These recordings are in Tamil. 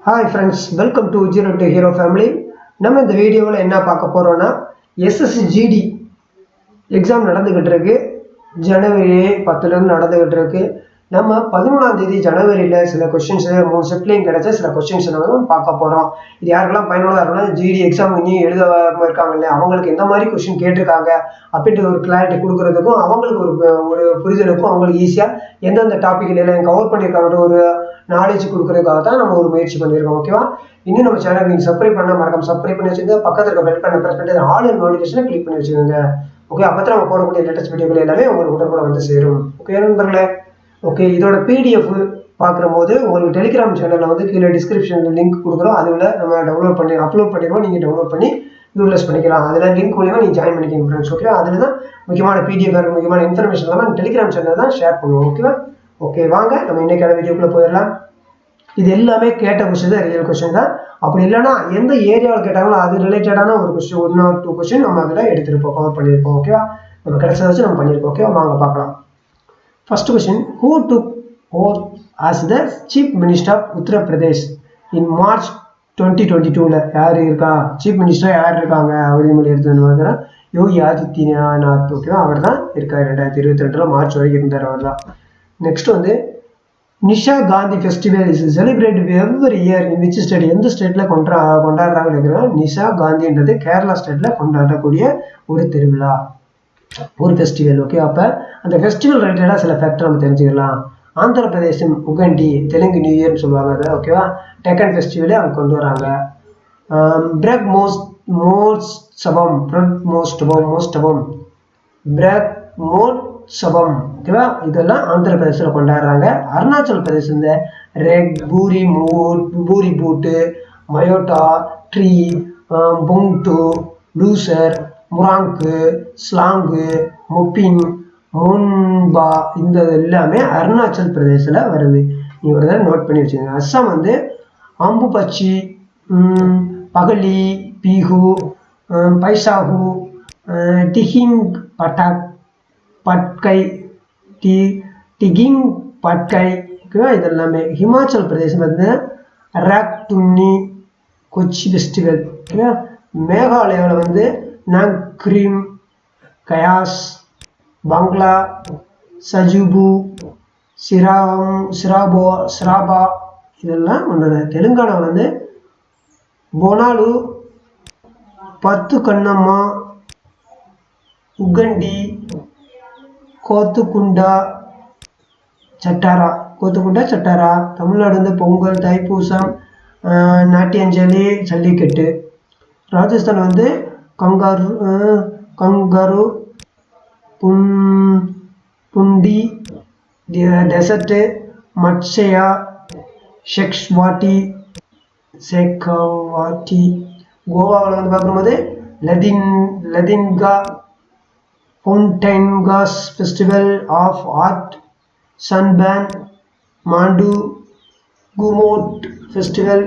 Hi friends, welcome to Zero to Hero family. நம்ம இந்த வீடியோவில் என்ன பார்க்க போறோம்னா SSGD எக்ஸாம் நடந்துகிட்டு இருக்கு. ஜனவரி 10ல இருந்து நடந்துகிட்டு இருக்கு. நம்ம 11ஆம் தேதி ஜனவரியில சில क्वेश्चंस 3 செட்லயும் கிடைச்ச சில क्वेश्चंस நம்ம பார்க்க போறோம். இது யாரெல்லாம் பயனுள்ளதா இருக்கும்னா ஜிடி எக்ஸாம் இனி எழுதாம இருக்காங்க இல்லையா, அவங்களுக்கு எந்த மாதிரி क्वेश्चन கேட்டிருக்காங்க அப்படின்ற ஒரு கிளாரிட்டி கொடுக்கறதுக்கும் அவங்களுக்கு ஒரு புரிதலுக்கும் அவங்களுக்கு ஈஸியா எந்தெந்த டாபிக்ல எல்லாம் கவர் பண்ணியிருக்காங்க ஒரு நாலேஜ் கொடுக்கறதுக்காக தான் நம்ம ஒரு முயற்சி பண்ணியிருக்கோம். ஓகேவா? இன்னும் நம்ம சேனல் நீங்க சப்ஸ்கிரைப் பண்ண மறக்காம சப்ஸ்கிரைப் பண்ணி வச்சுங்க. பக்கத்துல இருக்க பெல் பட்டனை பிரஸ் பண்ணிட்டு ஆல் நோட்டிஃபிகேஷனை கிளிக் பண்ணி வச்சுக்கோங்க. ஓகே, அப்பதான் நம்ம போடக்கூடிய லேட்டஸ்ட் வீடியோக்கள் எல்லாமே உங்களுக்கு உடனுக்குடன் வந்து சேரும். ஓகே நண்பர்களே, ஓகே இதோட பிடிஎஃப் பார்க்கும்போது உங்களுக்கு டெலிகிராம் சேனலில் வந்து கீழே டிஸ்கிரிப்ஷனில் லிங்க் கொடுக்குறோம். அதில் நம்ம அப்லோட் பண்ணிடுவோம். நீங்கள் டவுன்லோட் பண்ணி யூட்டிலைஸ் பண்ணிக்கலாம். அதில் லிங்க் மூலியமாக நீங்கள் ஜாயின் பண்ணிக்கோங்க ஃப்ரெண்ட்ஸ். ஓகே, அதில் தான் முக்கியமான பிடிஎஃப் முக்கியமான இன்ஃபர்மேஷன் எல்லாம் டெலிகிராம் சேனல் தான் ஷேர் பண்ணுவோம். ஓகேவா? ஓகே, வாங்க நம்ம இன்னைக்கான வீடியோக்குள்ளே போயிடலாம். இது எல்லாமே கேட்ட கொஸ்டின் தான், ரியல் கொஸ்டின் தான். அப்படி இல்லைன்னா எந்த ஏரியாவில் கேட்டாங்களோ அது ரிலேட்டடான ஒரு கொஸ்டின் 1 or 2 கொஸ்டின் நம்ம அதில் எடுத்துருப்போம், கவர் பண்ணியிருப்போம். ஓகேவா? நம்ம கிடைச்சதை வச்சு நம்ம பண்ணியிருப்போம். ஓகேவா? வாங்க பார்க்கலாம். First question, who took oath as the Chief Minister of Uttar Pradesh in March 2022? யார் இருக்கா? சீஃப் மினிஸ்டர் யார் இருக்காங்க? உறுதிமொழி எடுத்து யோகி ஆதித்யநாத். ஓகேவா? அவர் தான் இருக்கார். 2022 மார்ச் வரைக்கும் இருந்தார். அவர் தான். நெக்ஸ்ட் வந்து Nisha Gandhi festival is celebrate every year in which state? எந்த ஸ்டேட்ல கொண்டாடுறாங்கன்னு இருக்கிறோம். நிஷா காந்தின்றது கேரளா ஸ்டேட்ல கொண்டாடக்கூடிய ஒரு திருவிழா, ஒரு ஃபெஸ்டிவல். ஓகே, அப்போ அந்த ஃபெஸ்டிவல் ரிலேட்டடாக சில ஃபேக்டர் நம்ம தெரிஞ்சுக்கலாம். ஆந்திர பிரதேசம் உகண்டி, தெலுங்கு நியூ இயர்னு சொல்லுவாங்க அது. ஓகேவா? டெக்கன் ஃபெஸ்டிவலே அவங்க கொண்டு வராங்க. பிரக் மோட்சவம் ஓகேவா? இதெல்லாம் ஆந்திர பிரதேசத்தில் கொண்டாடுறாங்க. அருணாச்சல் பிரதேசம் இந்த ரெக் பூரி பூட்டு, மயோட்டா ட்ரீ, பொங்டு, லூசர், முராங்கு, ஸ்லாங்கு, முப்பின், முன்பா, இந்த எல்லாமே அருணாச்சல் பிரதேசத்தில் வருது. நீங்கள் தான் நோட் பண்ணி வச்சுக்கோங்க. அஸ்ஸாம் வந்து அம்புபச்சி, பகலி, பீஹு, பைசாகு, டிஹிங் பட்கை, டிகிங் பட்கை, இதெல்லாமே. ஹிமாச்சல் பிரதேசம் வந்து ராக் துன்னி, கொச்சி ஃபெஸ்டிவல். மேகாலயாவில் வந்து நாங்க்ரீம், கயாஸ், பங்களா, சஜுபு, சிராபா, இதெல்லாம் ஒன்று. தெலுங்கானாவில் வந்து போனாலு, பத்து கண்ணம்மா, உகண்டி, கோத்துக்குண்டா சட்டாரா. தமிழ்நாடு வந்து பொங்கல், தைப்பூசம், நாட்டியஞ்சலி, ஜல்லிக்கட்டு. ராஜஸ்தான் வந்து கங்காரு, புண்டி, டெசர்ட், மட்சயா, ஷெக்வாட்டி. கோவாவில் வந்து பார்க்கும்போது லதின்கா, ஃபவுண்டைன்காஸ் ஃபெஸ்டிவல் ஆஃப் ஆர்ட், சன்பேன், மாண்டு, குமோட் ஃபெஸ்டிவல்,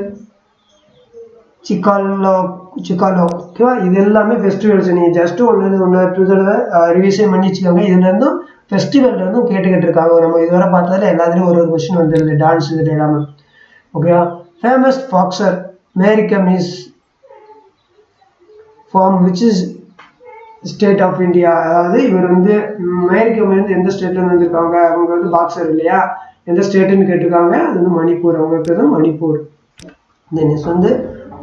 சிக்காலோ. ஓகேவா? இது எல்லாமே ஃபெஸ்டிவல்ஸ். நீங்கள் ஜஸ்ட் ஒன்று தடவை ரிவிஷன் பண்ணி வச்சுக்கோங்க. இதுலேருந்தும் ஃபெஸ்டிவல்லேருந்தும் கேட்டுக்கிட்டு இருக்காங்க. நம்ம இதுவரை பார்த்ததில் எல்லாத்துலேயும் ஒரு கொஸ்டின் வந்துடுது, டான்ஸ் இது எல்லாமே. ஓகேவா? Famous boxer Mary Kom is from which is state of India? அதாவது இவர் வந்து மேரிகம் வந்து எந்த ஸ்டேட்லேருந்து வந்திருக்காங்க? அவங்க வந்து பாக்ஸர் இல்லையா, எந்த ஸ்டேட்டுன்னு கேட்டிருக்காங்க. அது வந்து மணிப்பூர். அவங்க பேர் தான் மணிப்பூர். நெக்ஸ்ட் வந்து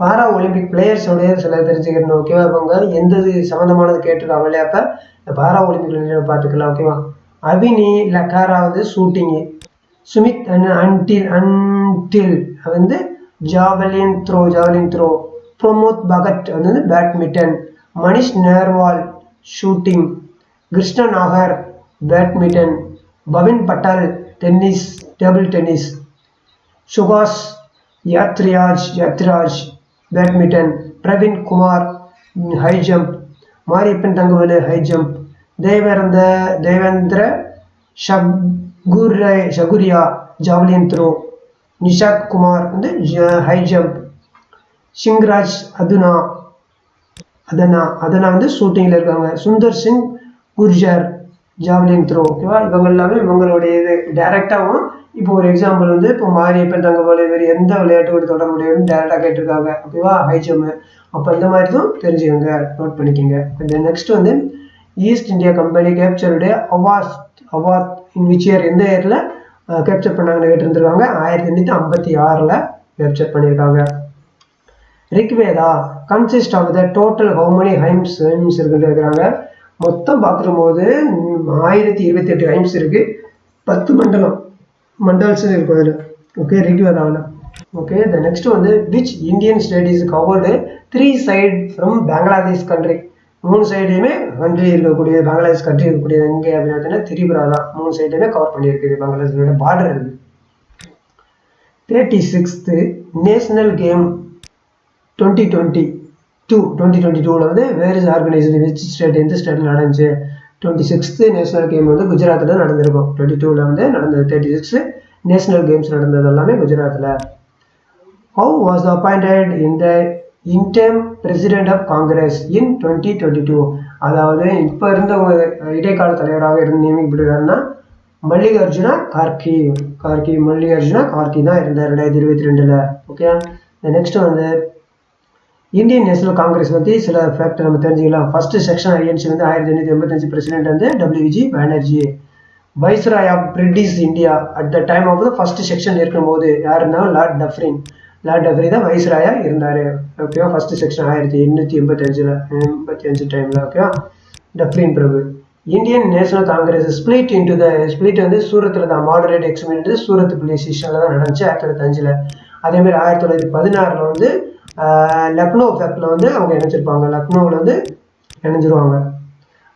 பாரா ஒலிம்பிக் பிளேயர்ஸோடைய சில தெரிஞ்சுக்கணும். ஓகேவா? அவங்க எந்த சம்மந்தமானது கேட்டிருக்காங்க இல்லையா, அப்போ இந்த பாரா ஒலிம்பிக் பார்த்துக்கலாம். ஓகேவா? அபினி லக்காரா வந்து ஷூட்டிங்கு, சுமித் அன்டில் வந்து ஜாவலின் த்ரோ, பிரமோத் பகட் வந்து badminton, Manish Narwal shooting, Krishna Nagar badminton, Bhavina Patel tennis, table tennis, சுகாஷ் Yathiraj badminton, Praveen Kumar high jump, Mariyappan Thangavelu high jump, Devendra Jhajharia javelin throw, Nishad Kumar வந்து ஹை ஜம்ப், சிங்ராஜ் அதனா வந்து ஷூட்டிங்கில் இருக்காங்க, சுந்தர் சிங் குர்ஜர் ஜாவ்லின் த்ரோ, ஓகேவா. இவங்க எல்லாமே இவங்களுடைய இது டேரெக்டாகவும் இப்போ ஒரு எக்ஸாம்பிள் வந்து இப்போ மாரியப்பன் தங்கபால் இவர் எந்த விளையாட்டு தொட முடியும்னு டேரெக்டாக கேட்டிருக்காங்க, ஓகேவா. High jump. அப்போ இந்த மாதிரி தான் தெரிஞ்சுக்கோங்க, நோட் பண்ணிக்கோங்க. நெக்ஸ்ட் வந்து ஈஸ்ட் இந்தியா கம்பெனி கேப்சருடைய அவார்ட் இன் விச் இயர், எந்த இயரில் கேப்சர் பண்ணாங்கன்னு கேட்டிருந்துருக்காங்க. 1856 கேப்சர் பண்ணியிருக்காங்க. Rigveda consist of the total how many hymns இருக்குன்னு இருக்கிறாங்க. மொத்தம் பார்க்கும்போது 1028 ஹைம்ஸ் இருக்கு. 10 மண்டல்ஸ் இருக்கும் அதில், ஓகே, ரிக்வேதாவில். ஓகே, த நெக்ஸ்ட் வந்து which Indian state is covered 3 side from Bangladesh country. 3 சைடுமே கண்ட்ரி இருக்கக்கூடிய பங்களாதேஷ் கண்ட்ரி இருக்கக்கூடியது எங்கே அப்படின்னு பார்த்தீங்கன்னா திரிபுரா தான். 3 சைடுமே கவர் பண்ணியிருக்குது, பங்களாதேஷோட பார்டர் இருக்குது. 36th நேஷனல் கேம் 2022 வந்து where is organised which state, எந்த ஸ்டேட்டில் நடந்துச்சு. 26th நேஷனல் கேம் வந்து குஜராத்தில் நடந்திருக்கும். 22ல் வந்து நடந்தது. 36 நேஷனல் கேம்ஸ் நடந்தது எல்லாமே குஜராத்தில். How was appointed in the interim president of Congress in 2022. அதாவது இப்போ இருந்த ஒரு இடைக்கால தலைவராக இருந்து நியமிக்கப்படுகிறாருன்னா மல்லிகார்ஜுனா கார்கி தான் இருந்தார் 2022. ஓகே, நெக்ஸ்ட் வந்து இந்தியன் நேஷனல் காங்கிரஸ் பற்றி சில ஃபேக்ட் நம்ம தெரிஞ்சுக்கலாம். ஃபர்ஸ்ட் செக்ஷன் ஐஎன்சி வந்து 1885 பிரசிடென்ட் வந்து WG Banerjee. Viceroy of British India at the time of the first section இருக்கும்போது யார் இருந்தாலும் லார்ட் டஃப்ரி தான் வைஸ்ராயா இருந்தார், ஓகேவா. ஃபர்ஸ்ட் செக்ஷன் 1885 டைமில், ஓகேவா. டஃப்ரின் பிரபு. இந்தியன் நேஷனல் காங்கிரஸ் ஸ்பிளிட் வந்து சூரத்தில் தான், மாடரேட் எக்ஸ்பிளிட் சூரத் போலீஸ் ஸ்டேஷனில் தான் நடந்துச்சு 1905. அதேமாதிரி 1916 வந்து லக்னோ ஃபேக்டில் வந்து அவங்க இணைச்சிருப்பாங்க. லக்னோவில் வந்து இணைஞ்சிருவாங்க.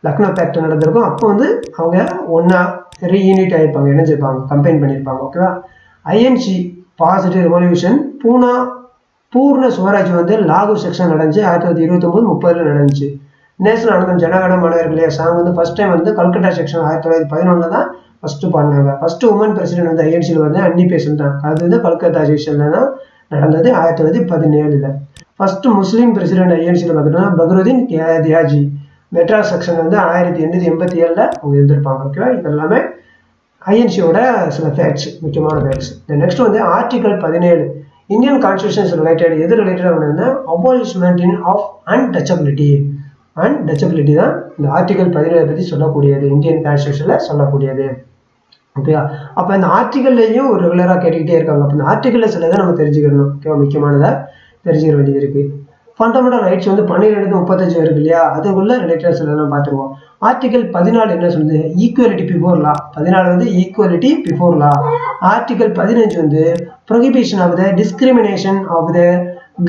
லக்னோ ஃபேக்ட் நடந்திருக்கும். அப்போ வந்து அவங்க ஒன்றா ரீயூனிட் ஆகிருப்பாங்க, இணைஞ்சிருப்பாங்க, கம்பைன் பண்ணியிருப்பாங்க, ஓகேவா. ஐஎன்சி பாசிட்டிவ் ரெவல்யூஷன் பூர்ண சுவராஜ் வந்து லாகூர் செக்ஷன் நடந்துச்சு 1929-30 நடந்துச்சு. நேஷனல் ஆனந்தம் ஜனகணமன இல்லையா சாங் வந்து ஃபர்ஸ்ட் டைம் வந்து கல்கட்டா செக்ஷன் 1911 தான் ஃபர்ஸ்ட் பாடினாங்க. ஃபர்ஸ்ட் உமன் பிரசிடென்ட் வந்து ஐஎன்சியில் வந்து அன்னி பெசன்ட் தான். அது வந்து கல்கத்தா செக்ஷன்ல தான் நடந்தது 1917. ஃபர்ஸ்ட் முஸ்லீம் பிரசிடென்ட் ஐஎன்சியில் பார்த்தீங்கன்னா பக்ருதீன் தியாஜி. மெட்ராஸ் செக்ஷன் வந்து 1887 அவங்க இருந்திருப்பாங்க, ஓகேவா. இது எல்லாமே ஐஎன்சியோட சில ஃபேக்ட்ஸ், முக்கியமான ஃபேக்ட்ஸ். நெக்ஸ்ட் வந்து ஆர்டிகல் 17 இந்தியன் கான்ஸ்டியூஷன்ஸ் ரிலேட்டட், எது ரிலேட்டட் அப்படின்னா அபாலிஷ்மெண்ட் ஆஃப் அன்டச்சபிலிட்டி தான் இந்த ஆர்டிகல் 17 பற்றி சொல்லக்கூடியது, இந்தியன் கான்ஸ்டியூஷனில் சொல்லக்கூடியது, ஓகேவா. அப்போ இந்த ஆர்டிகல்லையும் ஒரு ரெகுலராக கேட்டுக்கிட்டே இருக்காங்க. அப்போ இந்த ஆர்டிகலில் சிலதை நம்ம தெரிஞ்சுக்கணும், ஓகேவா. முக்கியமானதாக தெரிஞ்சுக்க வேண்டியது இருக்குது. ஃபண்டமெண்டல் ரைட்ஸ் வந்து 12-35 இருக்கு இல்லையா, அதுக்குள்ள ரிலேட்டட் சிலதெல்லாம் பார்த்துருவோம். ஆர்டிகல் 14 என்ன சொல்லுது, ஈக்குவலிட்டி பிஃபோர் லா. 14 வந்து ஈக்குவலிட்டி பிஃபோர் லா. ஆர்டிகல் 15 வந்து prohibition of the discrimination of the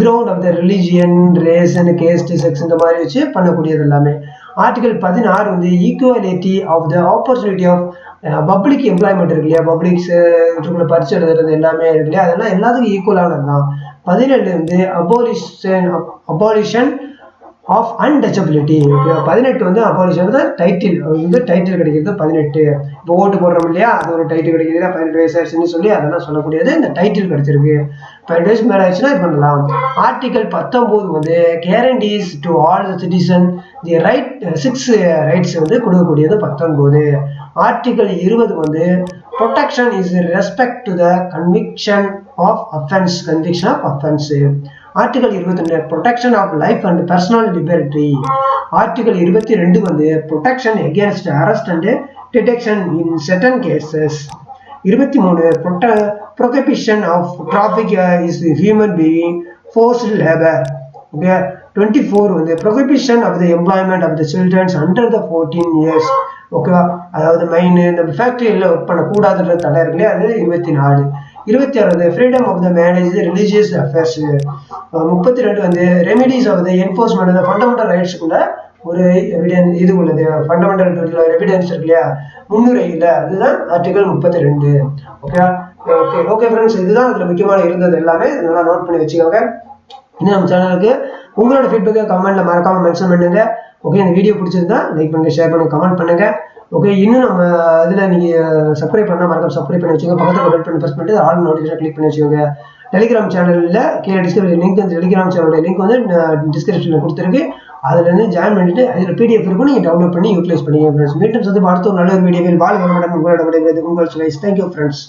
ground of the religion, race and caste, sex இந்த மாதிரி வச்சு பண்ணக்கூடியது எல்லாமே. ஆர்டிகல் 16 வந்து equality of the opportunity of public employment இருக்கு இல்லையா, பப்ளிக்ஸ் பரிசு எழுதுறது எல்லாமே இருக்கு இல்லையா, அதெல்லாம் எல்லாத்துக்கும் ஈக்குவலானது தான். 17 வந்து அபாலிஷன் ஆஃப் அன்டச்சபிலிட்டி. 18 வந்து அபாலிஷன் தான் டைட்டில், வந்து டைட்டில் கிடைக்கிறது 18. இப்போ ஓட்டு போடுறோம் இல்லையா, அது ஒரு டைட்டில் கிடைக்குது 18 வயசு ஆயிடுச்சுன்னு சொல்லி அதெல்லாம் சொல்லக்கூடியது இந்த டைட்டில் கிடைச்சிருக்கு. 18 வயசு மேலே ஆயிடுச்சுன்னா இது பண்ணலாம். ஆர்டிகல் 19 வந்து guarantees to all citizen the right 6 rights வந்து கொடுக்கக்கூடியது 19. ஆர்டிகல் 20 வந்து protection is respect to the conviction of offence. Article 21 protection of life and personal liberty. Article 22 வந்து protection against arrest and detection in certain cases. 23 prohibition of traffic is human being forced labour. Okay. 24 வந்து prohibition of the employment of the childrens under the 14 years. ஓகேவா. அதாவது மெயின் இந்த ஃபேக்ட்ரியில் ஒர்க் பண்ணக்கூடாதுன்ற தடை இருக்கு இல்லையா, அது 24. 26 freedom of the manage religious affairs. 32 வந்து remedies of the enforcement of fundamental ரைட்ஸுக்குள்ள ஒரு எவிடன்ஸ் இது உள்ளது. ஃபண்டமெண்டல் எவிடன்ஸ் இருக்கு இல்லையா, முன்னுரை இல்லை, அதுதான் ஆர்டிகல் 32. ஓகே ஃப்ரெண்ட்ஸ், இதுதான் அதில் முக்கியமான இருந்தது எல்லாமே. நல்லா நோட் பண்ணி வச்சுக்கோங்க. இன்னும் நம்ம சேனலுக்கு உங்களோட ஃபீட்பேக்கை கமெண்ட்ல மறக்காம மென்ஷன் பண்ணுங்க. ஓகே, இந்த வீடியோ பிடிச்சிருந்தா லைக் பண்ணுங்க, ஷேர் பண்ணுங்க, கமெண்ட் பண்ணுங்க. ஓகே, இன்னும் நம்ம இதில் நீங்கள் சப்ஸ்கிரைப் பண்ணால் மறக்காம சப்ஸ்கிரைப் பண்ணி வச்சுக்கோங்க. பக்கத்தில் பெல் பண்ணி ப்ரெஸ் பண்ணிட்டு ஆல் நோட்டிஃபிகேஷன் கிளிக் பண்ணி வச்சுக்கோங்க. டெலிகிராம் சேனலில் கீழே டிஸ்கிரிப்ஷன் லிங்க் வந்து டெலிகிராம் சேனலோட லிங்க் வந்து டிஸ்கிரிப்ஷனில் கொடுத்துருக்கு. அதுலேருந்து ஜாயின் பண்ணிட்டு அதில் பிடிஎஃப் இருக்கும், நீங்கள் டவுன்லோட் பண்ணி யூட்டிலைஸ் பண்ணிங்க ஃப்ரெண்ட்ஸ். மீண்டும் அடுத்த ஒரு நல்ல ஒரு வீடியோவில் வாழ்க வளமுடன் உங்களிடம் விடைபெறுவது உங்கள் சுரேஷ். Thank you friends.